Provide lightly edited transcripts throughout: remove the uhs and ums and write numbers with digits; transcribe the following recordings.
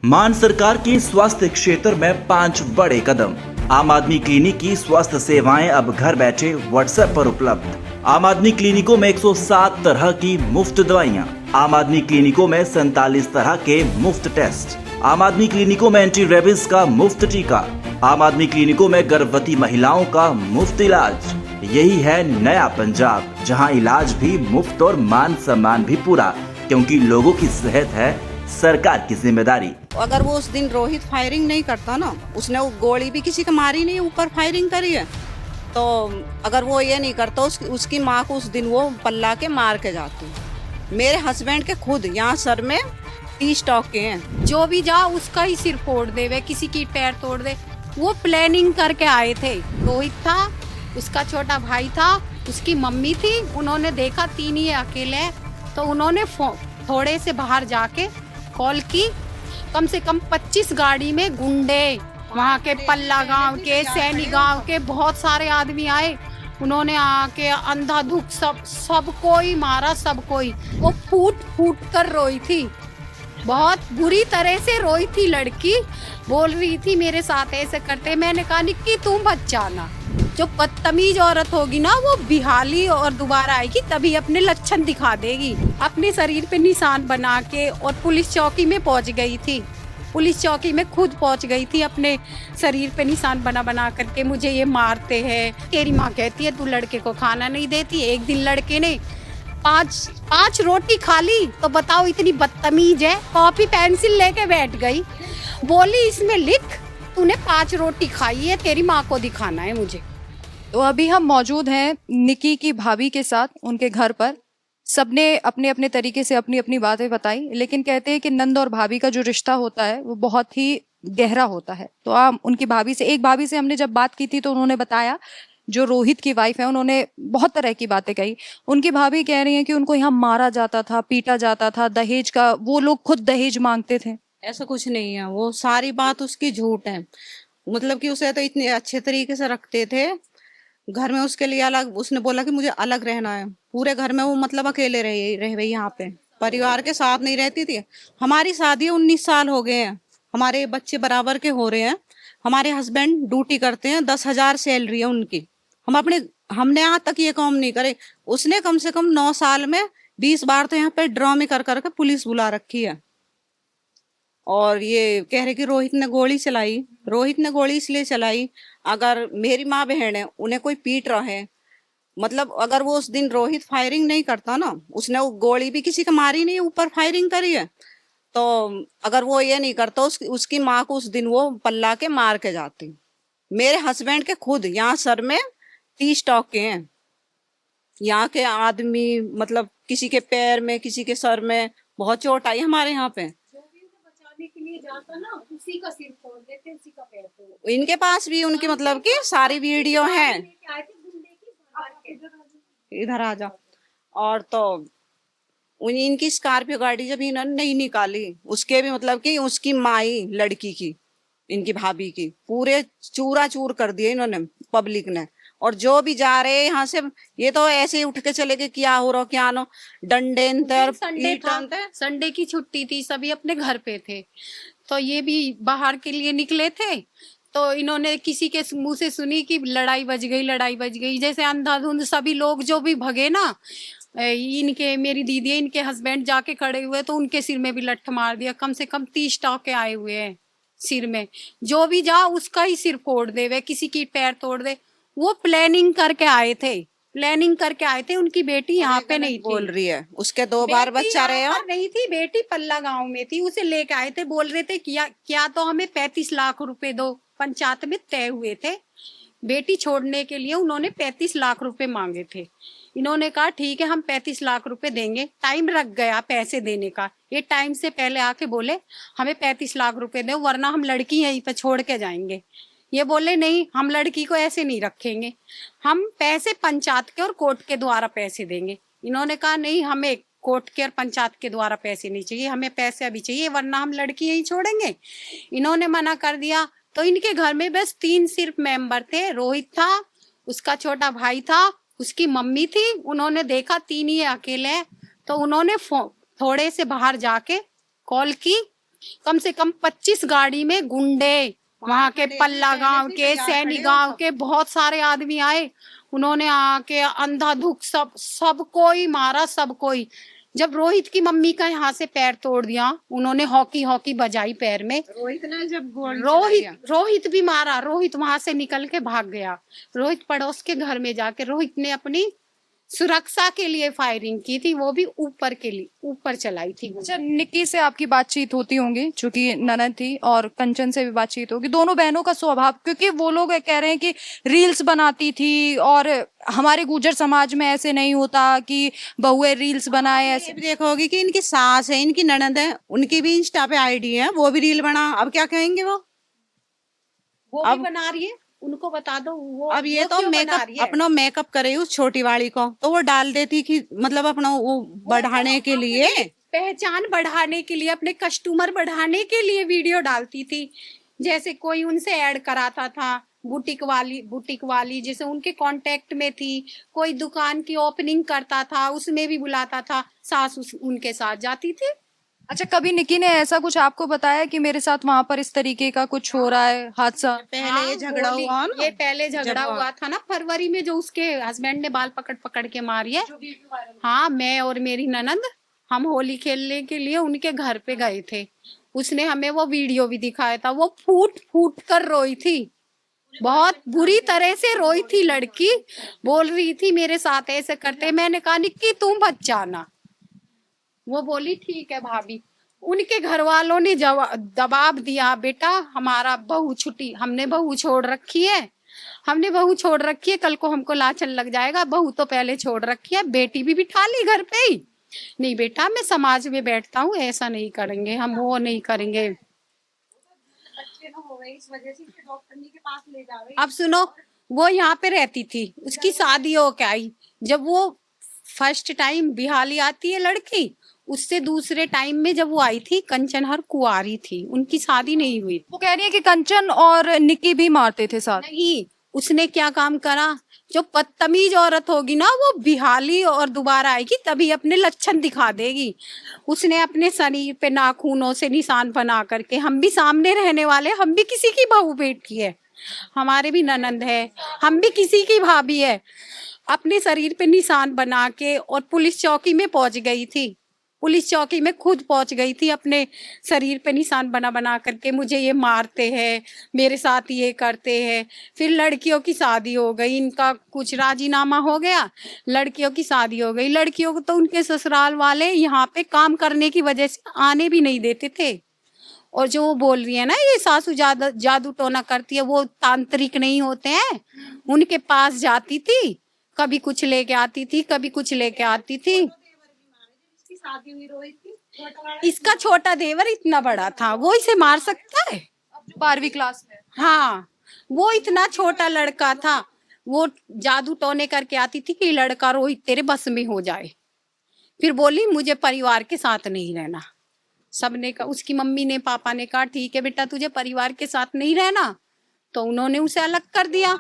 मान सरकार की स्वास्थ्य क्षेत्र में 5 बड़े कदम। आम आदमी क्लिनिक की स्वास्थ्य सेवाएं अब घर बैठे व्हाट्सएप पर उपलब्ध। आम आदमी क्लिनिकों में 107 तरह की मुफ्त दवाइयां। आम आदमी क्लिनिकों में 47 तरह के मुफ्त टेस्ट। आम आदमी क्लिनिकों में एंटी रेबीज का मुफ्त टीका। आम आदमी क्लिनिकों में गर्भवती महिलाओं का मुफ्त इलाज। यही है नया पंजाब, जहां इलाज भी मुफ्त और मान सम्मान भी पूरा, क्योंकि लोगों की सेहत है सरकार की जिम्मेदारी। अगर वो उस दिन रोहित फायरिंग नहीं करता ना, उसने वो गोली भी किसी को मारी नहीं, ऊपर फायरिंग करी है, तो अगर वो ये नहीं करता उसकी माँ को उस दिन वो पल्ला के मार के जाती। मेरे हस्बैंड के खुद यहाँ सर में 30 टॉके हैं। जो भी जा उसका ही सिर फोड़ दे, वे किसी की पैर तोड़ दे। वो प्लानिंग करके आए थे। रोहित था, उसका छोटा भाई था, उसकी मम्मी थी। उन्होंने देखा 3 ही अकेले हैं, तो उन्होंने थोड़े से बाहर जाके कॉल की। कम से कम 25 गाड़ी में गुंडे, वहाँ के पल्ला गांव के, सैनी गांव के बहुत सारे आदमी आए। उन्होंने आके अंधाधुंध सब कोई मारा, सब कोई। वो फूट फूट कर रोई थी, बहुत बुरी तरह से रोई थी लड़की। बोल रही थी मेरे साथ ऐसे करते। मैंने कहा निक्की तुम बचाना, जो बदतमीज औरत होगी ना वो बिहाली और दोबारा आएगी तभी अपने लक्षण दिखा देगी। अपने शरीर पे निशान बना के और पुलिस चौकी में पहुंच गई थी। पुलिस चौकी में खुद पहुंच गई थी, अपने शरीर पे निशान बना करके मुझे ये मारते हैं। तेरी माँ कहती है तू लड़के को खाना नहीं देती। एक दिन लड़के ने पाँच रोटी खा ली, तो बताओ इतनी बदतमीज है। कॉपी पेंसिल लेके बैठ गई, बोली इसमें लिख तूने 5 रोटी खाई है, तेरी माँ को दिखाना है मुझे। तो अभी हम मौजूद हैं निकी की भाभी के साथ, उनके घर पर। सबने अपने अपने तरीके से अपनी अपनी बातें बताई, लेकिन कहते हैं कि नंद और भाभी का जो रिश्ता होता है वो बहुत ही गहरा होता है। तो उनकी भाभी से, एक भाभी से हमने जब बात की थी तो उन्होंने बताया, जो रोहित की वाइफ है, उन्होंने बहुत तरह की बातें कही। उनकी भाभी कह रही है कि उनको यहाँ मारा जाता था, पीटा जाता था, दहेज का, वो लोग खुद दहेज मांगते थे। ऐसा कुछ नहीं है, वो सारी बात उसकी झूठ है। मतलब कि उसे तो इतने अच्छे तरीके से रखते थे घर में, उसके लिए अलग, उसने बोला कि मुझे अलग रहना है। पूरे घर में वो मतलब अकेले रह गई, यहाँ पे परिवार के साथ नहीं रहती थी। हमारी शादी 19 साल हो गए हैं, हमारे बच्चे बराबर के हो रहे हैं। हमारे हस्बैंड ड्यूटी करते हैं, 10,000 सैलरी है उनकी। हमने आज तक ये काम नहीं करे। उसने कम से कम 9 साल में 20 बार तो यहाँ पे ड्रामे कर करके पुलिस बुला रखी है। और ये कह रहे कि रोहित ने गोली चलाई। रोहित ने गोली इसलिए चलाई, अगर मेरी माँ बहन है उन्हें कोई पीट रहा है, मतलब अगर वो उस दिन रोहित फायरिंग नहीं करता ना, उसने वो गोली भी किसी को मारी नहीं, ऊपर फायरिंग करी है, तो अगर वो ये नहीं करता उसकी माँ को उस दिन वो पल्ला के मार के जाती। मेरे हस्बैंड के खुद यहाँ सर में 30 टॉके हैं। यहाँ के आदमी, मतलब किसी के पैर में, किसी के सर में बहुत चोट आई हमारे यहाँ पे। के लिए जाता ना, उसी का सिर फोड़ देते, उसी का पैर तोड़। इनके पास भी उनकी मतलब कि सारी वीडियो है। इधर आ जा। और तो इनकी स्कॉर्पियो गाड़ी जब इन्होंने नहीं निकाली, उसके भी मतलब कि उसकी माई लड़की की, इनकी भाभी की, पूरे चूरा चूर कर दिए इन्होंने, पब्लिक ने। और जो भी जा रहे यहाँ से, ये तो ऐसे ही उठ के चले गए, क्या हो रहा क्या नो, डंडे संडे की छुट्टी थी, सभी अपने घर पे थे, तो ये भी बाहर के लिए निकले थे। तो इन्होंने किसी के मुंह से सुनी कि लड़ाई बज गई। जैसे अंधाधुंध सभी लोग जो भी भगे ना, इनके, मेरी दीदी है, इनके हस्बैंड जाके खड़े हुए तो उनके सिर में भी लठ मार दिया। कम से कम 30 टाँके आए हुए हैं सिर में। जो भी जा उसका ही सिर फोड़ दे, वे किसी की पैर तोड़ दे। वो प्लानिंग करके आए थे। उनकी बेटी यहाँ पे नहीं थी, बोल रही है उसके 2 बार बच्चा रहे हो। नहीं थी बेटी, पल्ला गांव में थी, उसे लेके आए थे। बोल रहे थे क्या तो हमें 35 लाख रुपए दो, पंचायत में तय हुए थे। बेटी छोड़ने के लिए उन्होंने 35 लाख रुपए मांगे थे। इन्होंने कहा ठीक है हम 35 लाख रुपए देंगे। टाइम रख गया पैसे देने का, ये टाइम से पहले आके बोले हमें 35 लाख रुपए दो, वरना हम लड़की यहीं पे छोड़ के जाएंगे। ये बोले नहीं, हम लड़की को ऐसे नहीं रखेंगे, हम पैसे पंचायत के और कोर्ट के द्वारा पैसे देंगे। इन्होंने कहा नहीं, हमें कोर्ट के और पंचायत के द्वारा पैसे नहीं चाहिए, हमें पैसे अभी चाहिए, वरना हम लड़की यहीं छोड़ेंगे। इन्होंने मना कर दिया। तो इनके घर में बस 3 सिर्फ मेंबर थे। रोहित था, उसका छोटा भाई था, उसकी मम्मी थी। उन्होंने देखा 3 ही अकेले हैं, तो उन्होंने थोड़े से बाहर जाके कॉल की। कम से कम 25 गाड़ी में गुंडे, वहां के पल्ला गांव के, सैनी गांव के बहुत सारे आदमी आए। उन्होंने आके अंधाधुक सबको ही मारा, सबको ही। जब रोहित की मम्मी का यहाँ से पैर तोड़ दिया, उन्होंने हॉकी हॉकी बजाई पैर में। रोहित ने जब रोहित भी मारा। रोहित वहां से निकल के भाग गया। रोहित पड़ोस के घर में जाके रोहित ने अपनी सुरक्षा के लिए फायरिंग की थी, वो भी ऊपर के लिए, ऊपर चलाई थी। अच्छा, निक्की से आपकी बातचीत होती होंगी चूंकि ननद थी, और कंचन से भी बातचीत होगी, दोनों बहनों का स्वभाव, क्योंकि वो लोग कह रहे हैं कि रील्स बनाती थी और हमारे गुर्जर समाज में ऐसे नहीं होता कि बहुएं रील्स बनाए। ऐसे भी देखोगी कि इनकी सास है, इनकी ननद है, उनकी भी इंस्टा पे आईडी है, वो भी रील बना। अब क्या कहेंगे वो अब बना रही है, उनको बता दो। वो अब ये तो मेकअप, अपना मेकअप करे उस छोटी वाली को, तो वो डाल देती कि मतलब अपना वो बढ़ाने के लिए, पहचान बढ़ाने के लिए, अपने कस्टमर बढ़ाने के लिए वीडियो डालती थी। जैसे कोई उनसे ऐड कराता था, बुटीक वाली जैसे उनके कांटेक्ट में थी, कोई दुकान की ओपनिंग करता था, उसमें भी बुलाता था, सास उनके साथ जाती थी। अच्छा, कभी निक्की ने ऐसा कुछ आपको बताया कि मेरे साथ वहां पर इस तरीके का कुछ हो रहा है हादसा? पहले ये झगड़ा हुआ ना, ये पहले झगड़ा हुआ था ना फरवरी में, जो उसके हस्बैंड ने बाल पकड़ पकड़ के मारी है। हाँ, मैं और मेरी ननद हम होली खेलने के लिए उनके घर पे गए थे। उसने हमें वो वीडियो भी दिखाया था। वो फूट फूट कर रोई थी, बहुत बुरी तरह से रोई थी लड़की। बोल रही थी मेरे साथ ऐसे करते। मैंने कहा निक्की तुम मत जाना। वो बोली ठीक है भाभी। उनके घर वालों ने दबाव दिया, बेटा हमारा बहू छुट्टी, हमने बहू छोड़ रखी है, कल को हमको लाचन लग जाएगा। बहू तो पहले छोड़ रखी है, बेटी भी बिठा ली घर पे ही। नहीं बेटा मैं समाज में बैठता हूँ, ऐसा नहीं करेंगे हम, वो नहीं करेंगे। इस वजह से डॉक्टर के पास ले जावे। अब सुनो, वो यहाँ पे रहती थी, उसकी शादी हो के आई। जब वो फर्स्ट टाइम बिहाली आती है लड़की, उससे दूसरे टाइम में जब वो आई थी, कंचन हर कुंवारी थी, उनकी शादी नहीं हुई। वो कह रही है कि कंचन और निक्की भी मारते थे साथ। नहीं, उसने क्या काम करा, जो बदतमीज औरत होगी ना वो बिहाली और दोबारा आएगी तभी अपने लक्षण दिखा देगी। उसने अपने शरीर पे नाखूनों से निशान बना करके, हम भी सामने रहने वाले, हम भी किसी की बहू बेटी है, हमारे भी ननंद है, हम भी किसी की भाभी है। अपने शरीर पे निशान बना के और पुलिस चौकी में पहुंच गई थी। पुलिस चौकी में खुद पहुंच गई थी, अपने शरीर पे निशान बना बना करके, मुझे ये मारते हैं, मेरे साथ ये करते हैं। फिर लड़कियों की शादी हो गई, इनका कुछ राजीनामा हो गया, लड़कियों की शादी हो गई। लड़कियों को तो उनके ससुराल वाले यहाँ पे काम करने की वजह से आने भी नहीं देते थे। और जो वो बोल रही है ना ये सासू जादू टोना करती है, वो तांत्रिक नहीं होते हैं। उनके पास जाती थी, कभी कुछ लेके आती थी, कभी कुछ लेके आती थी। इसका छोटा देवर इतना बड़ा था, वो इसे मार सकता है? 12वीं क्लास में। हाँ, वो इतना छोटा लड़का था, वो जादू टोने करके आती थी कि लड़का रोहित तेरे बस में हो जाए। फिर बोली मुझे परिवार के साथ नहीं रहना। सबने कहा, उसकी मम्मी ने पापा ने कहा ठीक है बेटा तुझे परिवार के साथ नहीं रहना, तो उन्होंने उसे अलग कर दिया।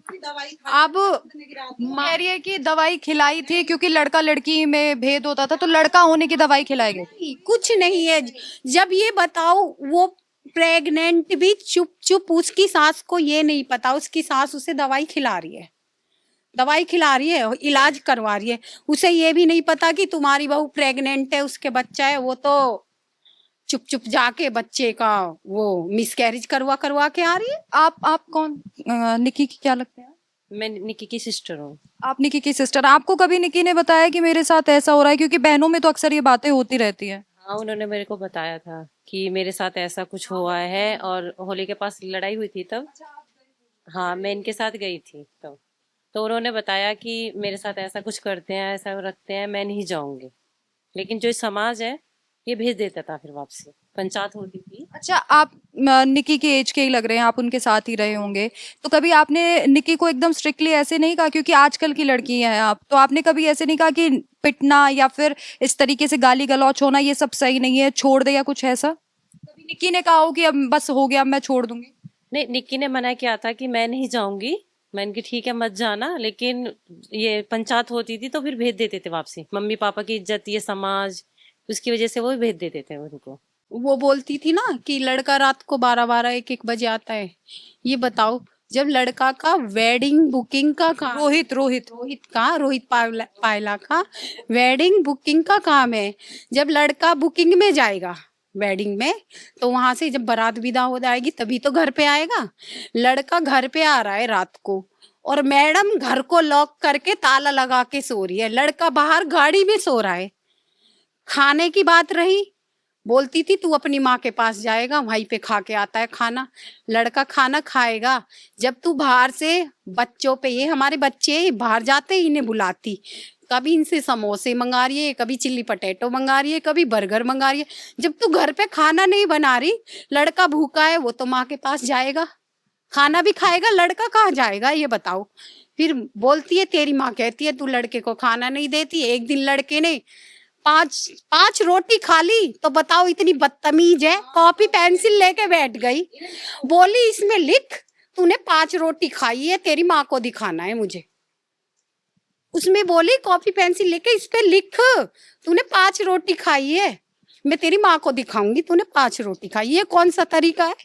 अब कह रही है कि दवाई खिलाई थी क्योंकि लड़का लड़की में भेद होता था, तो लड़का होने की दवाई खिलाई गई। कुछ नहीं है। जब ये बताओ, वो प्रेग्नेंट भी चुप चुप, उसकी सास को ये नहीं पता, उसकी सास उसे दवाई खिला रही है, इलाज करवा रही है। उसे ये भी नहीं पता कि तुम्हारी बहू प्रेग्नेंट है, उसके बच्चा है। वो तो चुप चुप जाके बच्चे का वो मिसकैरेज करवा के आ रही है। आप कौन, निक्की की क्या लगते हैं? मैं निक्की की सिस्टर हूँ। आप निक्की की सिस्टर। आपको कभी निक्की ने बताया कि मेरे साथ ऐसा हो रहा है? क्योंकि बहनों में तो अक्सर ये बातें होती रहती है। हाँ, उन्होंने मेरे को बताया था कि मेरे साथ ऐसा कुछ हुआ है, और होली के पास लड़ाई हुई थी तब। हाँ, मैं इनके साथ गई थी तब, तो उन्होंने बताया कि मेरे साथ ऐसा कुछ करते हैं, ऐसा रखते हैं, मैं नहीं जाऊंगी। लेकिन जो समाज है ये भेज देता था, फिर वापसी पंचायत होती थी। अच्छा, आप निक्की के एज के ही लग रहे हैं, आप उनके साथ ही रहे होंगे, तो कभी आपने निक्की को एकदम स्ट्रिक्टली ऐसे नहीं कहा, क्योंकि आजकल की लड़की हैं आप, तो आपने कभी ऐसे नहीं कहा कि पिटना या फिर इस तरीके से गाली गलौच होना ये सब सही नहीं है, छोड़ दे, या कुछ ऐसा? कभी निक्की ने कहा हो कि अब बस हो गया, मैं छोड़ दूंगी? नहीं, निक्की ने मना किया था कि मैं नहीं जाऊंगी। मैंने कहा ठीक है मत जाना, लेकिन ये पंचायत होती थी तो फिर भेज देते थे वापसी। मम्मी पापा की इज्जत, ये समाज, उसकी वजह से वो भेज देते थे उनको। वो बोलती थी ना कि लड़का रात को 12-12 1-1 बजे आता है। ये बताओ, जब लड़का का वेडिंग बुकिंग का काम, रोहित पायला का वेडिंग बुकिंग का काम है। जब लड़का बुकिंग में जाएगा वेडिंग में, तो वहां से जब बारात विदा हो जाएगी तभी तो घर पे आएगा। लड़का घर पे आ रहा है रात को, और मैडम घर को लॉक करके ताला लगा के सो रही है। लड़का बाहर गाड़ी में सो रहा है। खाने की बात रही, बोलती थी तू अपनी माँ के पास जाएगा, वहीं पे खा के आता है खाना। लड़का खाना खाएगा जब तू बाहर से बच्चों पे, ये हमारे बच्चे बाहर जाते ही इन्हें बुलाती, कभी इनसे समोसे मंगा रही है, कभी चिल्ली पटेटो मंगा रही है, कभी बर्गर मंगा रही है। जब तू घर पे खाना नहीं बना रही, लड़का भूखा है, वो तो माँ के पास जाएगा, खाना भी खाएगा। लड़का कहाँ जाएगा ये बताओ। फिर बोलती है, तेरी माँ कहती है तू लड़के को खाना नहीं देती। एक दिन लड़के ने पांच रोटी खा ली, तो बताओ इतनी बदतमीज है, कॉपी पेंसिल लेके बैठ गई, बोली इसमें लिख तूने 5 रोटी खाई है, तेरी माँ को दिखाना है मुझे। उसमें बोली कॉपी पेंसिल लेके इस पे लिख तूने 5 रोटी खाई है, मैं तेरी माँ को दिखाऊंगी तूने 5 रोटी खाई। ये कौन सा तरीका है?